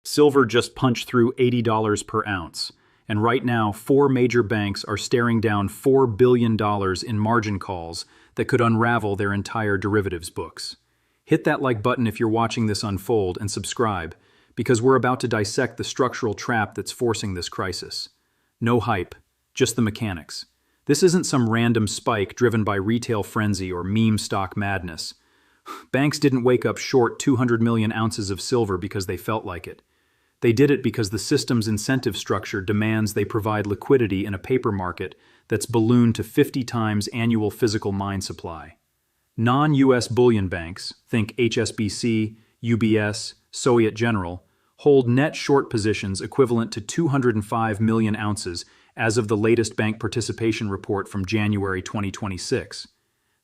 Silver just punched through $80 per ounce, and right now 4 major banks are staring down $4 billion in margin calls that could unravel their entire derivatives books. Hit that like button if you're watching this unfold and subscribe, because we're about to dissect the structural trap that's forcing this crisis. No hype, just the mechanics. This isn't some random spike driven by retail frenzy or meme stock madness. Banks didn't wake up short 200 million ounces of silver because they felt like it. They did it because the system's incentive structure demands they provide liquidity in a paper market that's ballooned to 50 times annual physical mine supply. Non-US bullion banks, think HSBC, UBS, Societe Generale, hold net short positions equivalent to 205 million ounces as of the latest bank participation report from January 2026.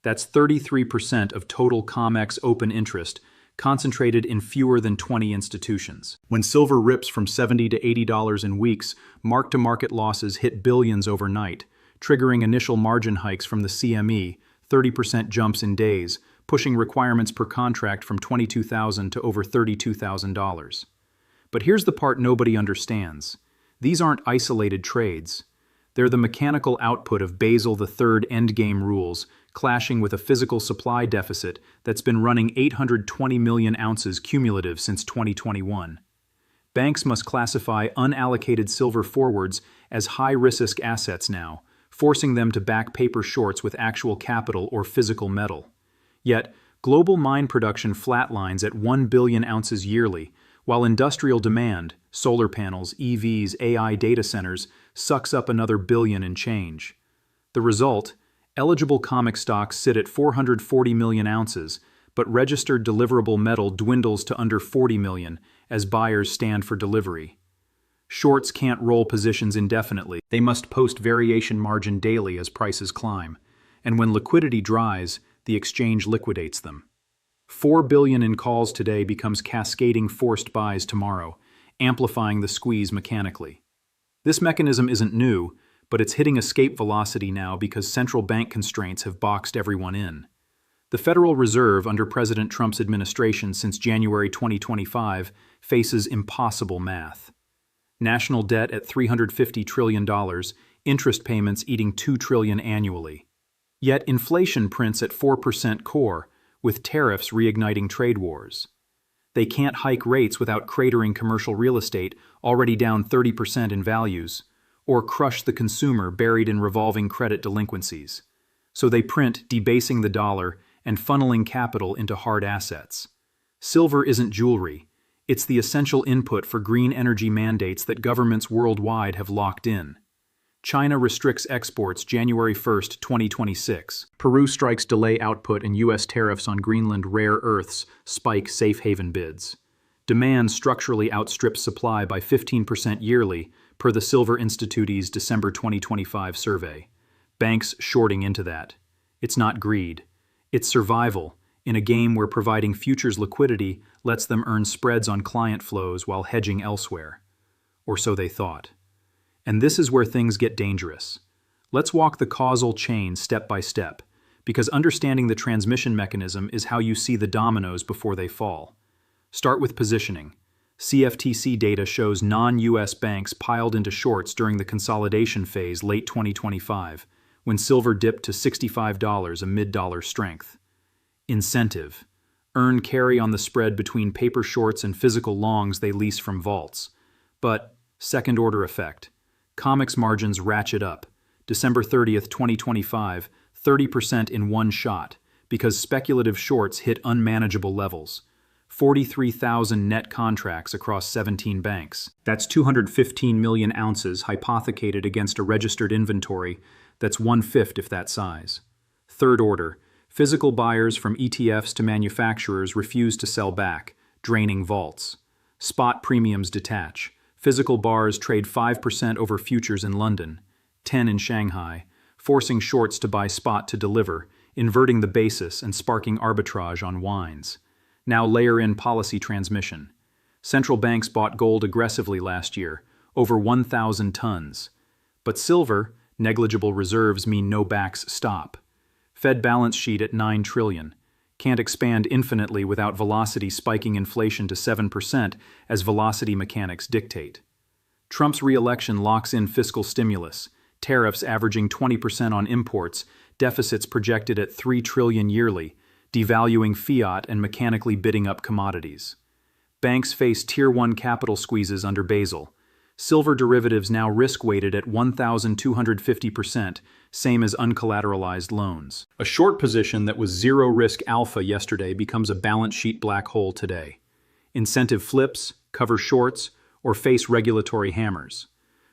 That's 33% of total COMEX open interest, concentrated in fewer than 20 institutions. When silver rips from $70 to $80 in weeks, mark-to-market losses hit billions overnight, triggering initial margin hikes from the CME, 30% jumps in days, pushing requirements per contract from $22,000 to over $32,000. But here's the part nobody understands. These aren't isolated trades. They're the mechanical output of Basel III endgame rules, clashing with a physical supply deficit that's been running 820 million ounces cumulative since 2021. Banks must classify unallocated silver forwards as high-risk assets now, forcing them to back paper shorts with actual capital or physical metal. Yet, global mine production flatlines at 1 billion ounces yearly, while industrial demand, solar panels, EVs, AI data centers, sucks up another billion and change. The result? Eligible COMEX stocks sit at 440 million ounces, but registered deliverable metal dwindles to under 40 million as buyers stand for delivery. Shorts can't roll positions indefinitely. They must post variation margin daily as prices climb. And when liquidity dries, the exchange liquidates them. 4 billion in calls today becomes cascading forced buys tomorrow, amplifying the squeeze mechanically. This mechanism isn't new, but it's hitting escape velocity now because central bank constraints have boxed everyone in. The Federal Reserve under President Trump's administration since January 2025 faces impossible math. National debt at $350 trillion, interest payments eating $2 trillion annually. Yet inflation prints at 4% core, with tariffs reigniting trade wars. They can't hike rates without cratering commercial real estate, already down 30% in values, or crush the consumer buried in revolving credit delinquencies. So they print, debasing the dollar and funneling capital into hard assets. Silver isn't jewelry. It's the essential input for green energy mandates that governments worldwide have locked in. China restricts exports January 1, 2026. Peru strikes delay output and U.S. tariffs on Greenland rare earths spike safe haven bids. Demand structurally outstrips supply by 15% yearly, per the Silver Institute's December 2025 survey. Banks shorting into that. It's not greed. It's survival, in a game where providing futures liquidity lets them earn spreads on client flows while hedging elsewhere. Or so they thought. And this is where things get dangerous. Let's walk the causal chain step by step, because understanding the transmission mechanism is how you see the dominoes before they fall. Start with positioning. CFTC data shows non-US banks piled into shorts during the consolidation phase late 2025, when silver dipped to $65 amid dollar strength. Incentive. Earn carry on the spread between paper shorts and physical longs they lease from vaults. But, second-order effect. COMEX margins ratchet up. December 30th, 2025, 30% in one shot, because speculative shorts hit unmanageable levels. 43,000 net contracts across 17 banks. That's 215 million ounces hypothecated against a registered inventory that's 1/5 if that size. Third order, physical buyers from ETFs to manufacturers refuse to sell back, draining vaults. Spot premiums detach. Physical bars trade 5% over futures in London, 10 in Shanghai, forcing shorts to buy spot to deliver, inverting the basis and sparking arbitrage on wines. Now layer in policy transmission. Central banks bought gold aggressively last year, over 1,000 tons. But silver, negligible reserves mean no backs stop. Fed balance sheet at $9 trillion. can't expand infinitely without velocity spiking inflation to 7% as velocity mechanics dictate. Trump's re-election locks in fiscal stimulus, tariffs averaging 20% on imports, deficits projected at $3 trillion yearly, devaluing fiat and mechanically bidding up commodities. Banks face Tier 1 capital squeezes under Basel. Silver derivatives now risk-weighted at 1,250%, same as uncollateralized loans. A short position that was zero-risk alpha yesterday becomes a balance sheet black hole today. Incentive flips, cover shorts, or face regulatory hammers.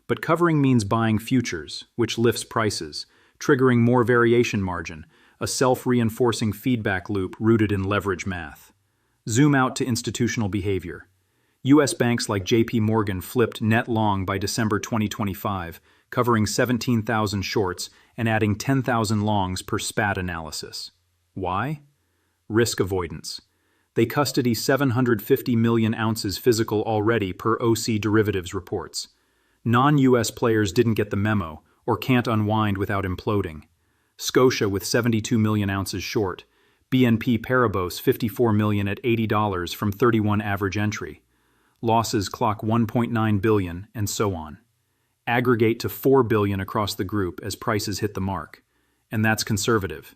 But covering means buying futures, which lifts prices, triggering more variation margin, a self-reinforcing feedback loop rooted in leverage math. Zoom out to institutional behavior. U.S. banks like J.P. Morgan flipped net long by December 2025, covering 17,000 shorts and adding 10,000 longs per SPAT analysis. Why? Risk avoidance. They custody 750 million ounces physical already per OC derivatives reports. Non-U.S. players didn't get the memo or can't unwind without imploding. Scotia with 72 million ounces short. BNP Paribas 54 million at $80 from 31 average entry. Losses clock 1.9 billion, and so on. Aggregate to 4 billion across the group as prices hit the mark. And that's conservative.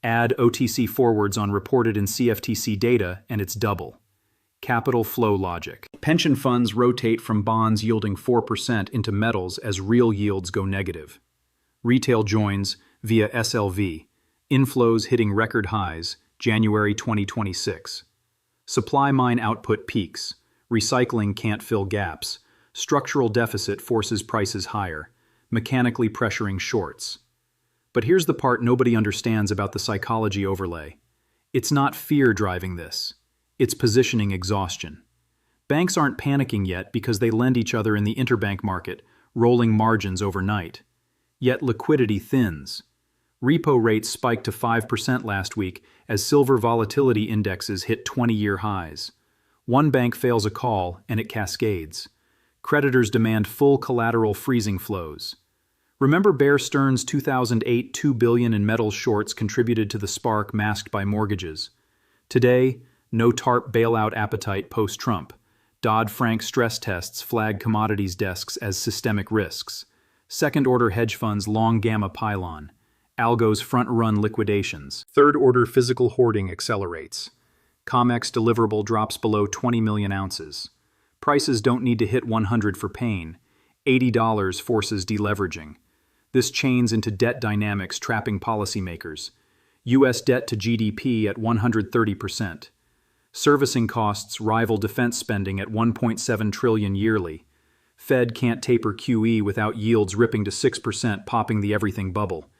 Add OTC forwards on reported in CFTC data, and it's double. Capital flow logic. Pension funds rotate from bonds yielding 4% into metals as real yields go negative. Retail joins via SLV. Inflows hitting record highs, January 2026. Supply mine output peaks. Recycling can't fill gaps. Structural deficit forces prices higher, mechanically pressuring shorts. But here's the part nobody understands about the psychology overlay. It's not fear driving this. It's positioning exhaustion. Banks aren't panicking yet because they lend each other in the interbank market, rolling margins overnight. Yet liquidity thins. Repo rates spiked to 5% last week as silver volatility indexes hit 20-year highs. One bank fails a call, and it cascades. Creditors demand full collateral freezing flows. Remember Bear Stearns' 2008 $2 billion in metals shorts contributed to the spark masked by mortgages. Today, no TARP bailout appetite post-Trump. Dodd-Frank stress tests flag commodities desks as systemic risks. Second-order hedge funds long gamma pylon. Algos front-run liquidations. Third-order physical hoarding accelerates. COMEX deliverable drops below 20 million ounces. Prices don't need to hit 100 for pain. $80 forces deleveraging. This chains into debt dynamics trapping policymakers. U.S. debt to GDP at 130%. Servicing costs rival defense spending at $1.7 trillion yearly. Fed can't taper QE without yields ripping to 6%, popping the everything bubble.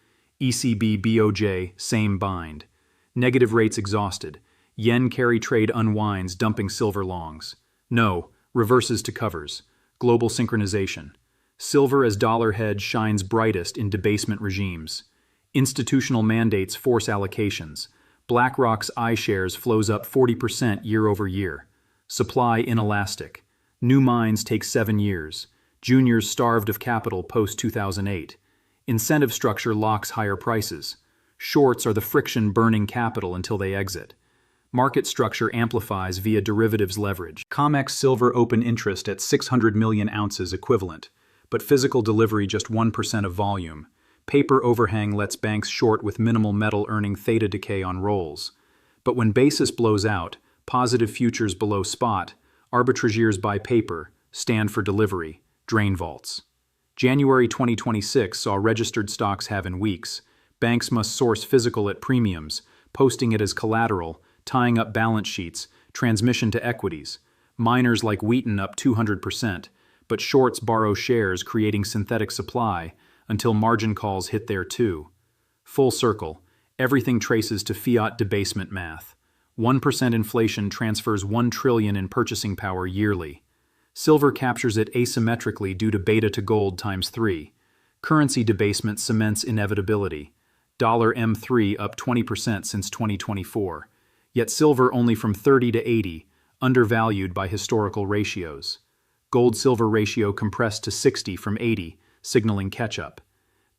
ECB, BOJ, same bind. Negative rates exhausted. Yen carry trade unwinds, dumping silver longs. No, reverses to covers. Global synchronization. Silver as dollar hedge shines brightest in debasement regimes. Institutional mandates force allocations. BlackRock's iShares flows up 40% year over year. Supply inelastic. New mines take 7 years. Juniors starved of capital post-2008. Incentive structure locks higher prices. Shorts are the friction burning capital until they exit. Market structure amplifies via derivatives leverage. COMEX silver open interest at 600 million ounces equivalent, but physical delivery just 1% of volume. Paper overhang lets banks short with minimal metal earning theta decay on rolls. But when basis blows out, positive futures below spot, arbitragiers buy paper, stand for delivery, drain vaults. January 2026 saw registered stocks halve in weeks. Banks must source physical at premiums, posting it as collateral, tying up balance sheets, transmission to equities. Miners like Wheaton up 200%, but shorts borrow shares creating synthetic supply until margin calls hit there too. Full circle, everything traces to fiat debasement math. 1% inflation transfers $1 trillion in purchasing power yearly. Silver captures it asymmetrically due to beta to gold times 3. Currency debasement cements inevitability. Dollar M3 up 20% since 2024. Yet silver only from 30 to 80, undervalued by historical ratios. Gold-silver ratio compressed to 60 from 80, signaling catch-up.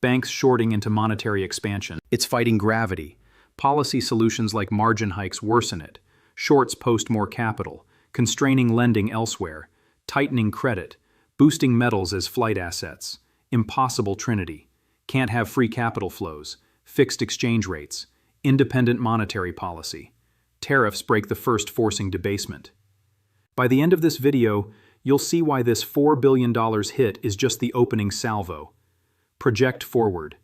Banks shorting into monetary expansion. It's fighting gravity. Policy solutions like margin hikes worsen it. Shorts post more capital, constraining lending elsewhere, tightening credit, boosting metals as flight assets. Impossible trinity. Can't have free capital flows, fixed exchange rates, independent monetary policy. Tariffs break the first, forcing debasement. By the end of this video, you'll see why this $4 billion hit is just the opening salvo. Project forward.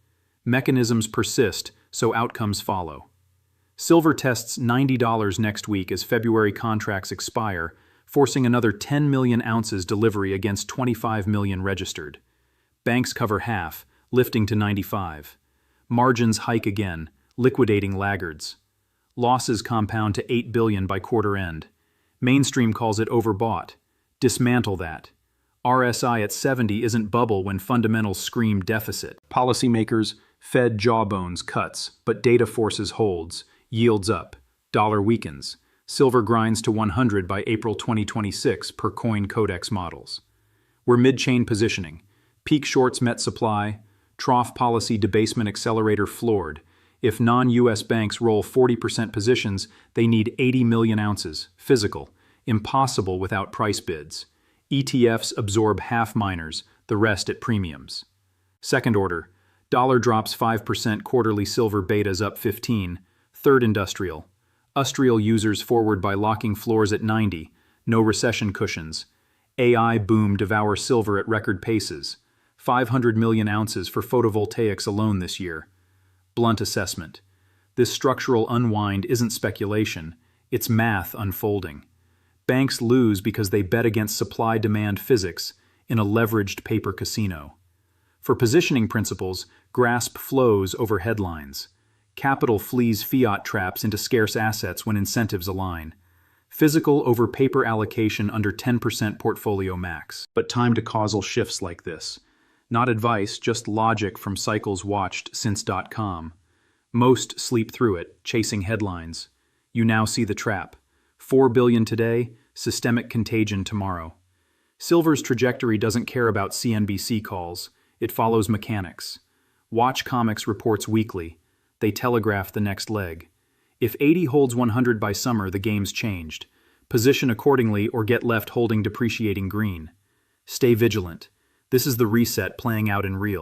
Mechanisms persist, so outcomes follow. Silver tests $90 next week as February contracts expire, forcing another 10 million ounces delivery against 25 million registered. Banks cover half, lifting to 95. Margins hike again, liquidating laggards. Losses compound to $8 billion by quarter end. Mainstream calls it overbought. Dismantle that. RSI at 70 isn't bubble when fundamentals scream deficit. Policymakers, Fed jawbones cuts, but data forces holds. Yields up. Dollar weakens. Silver grinds to 100 by April 2026 per Coin Codex models. We're mid-chain positioning. Peak shorts met supply. Trough policy debasement accelerator floored. If non-US banks roll 40% positions, they need 80 million ounces, physical. Impossible without price bids. ETFs absorb half miners, the rest at premiums. Second order. Dollar drops 5%, quarterly silver betas up 15. Third industrial. Ustrial users forward by locking floors at 90. No recession cushions. AI boom devour silver at record paces. 500 million ounces for photovoltaics alone this year. Blunt assessment. This structural unwind isn't speculation, it's math unfolding. Banks lose because they bet against supply-demand physics in a leveraged paper casino. For positioning principles, grasp flows over headlines. Capital flees fiat traps into scarce assets when incentives align. Physical over paper allocation under 10% portfolio max. But time to causal shifts like this. Not advice, just logic from cycles watched since.com. Most sleep through it, chasing headlines. You now see the trap. 4 billion today, systemic contagion tomorrow. Silver's trajectory doesn't care about CNBC calls. It follows mechanics. Watch Comics reports weekly. They telegraph the next leg. If 80 holds 100 by summer, the game's changed. Position accordingly or get left holding depreciating green. Stay vigilant. This is the reset playing out in real.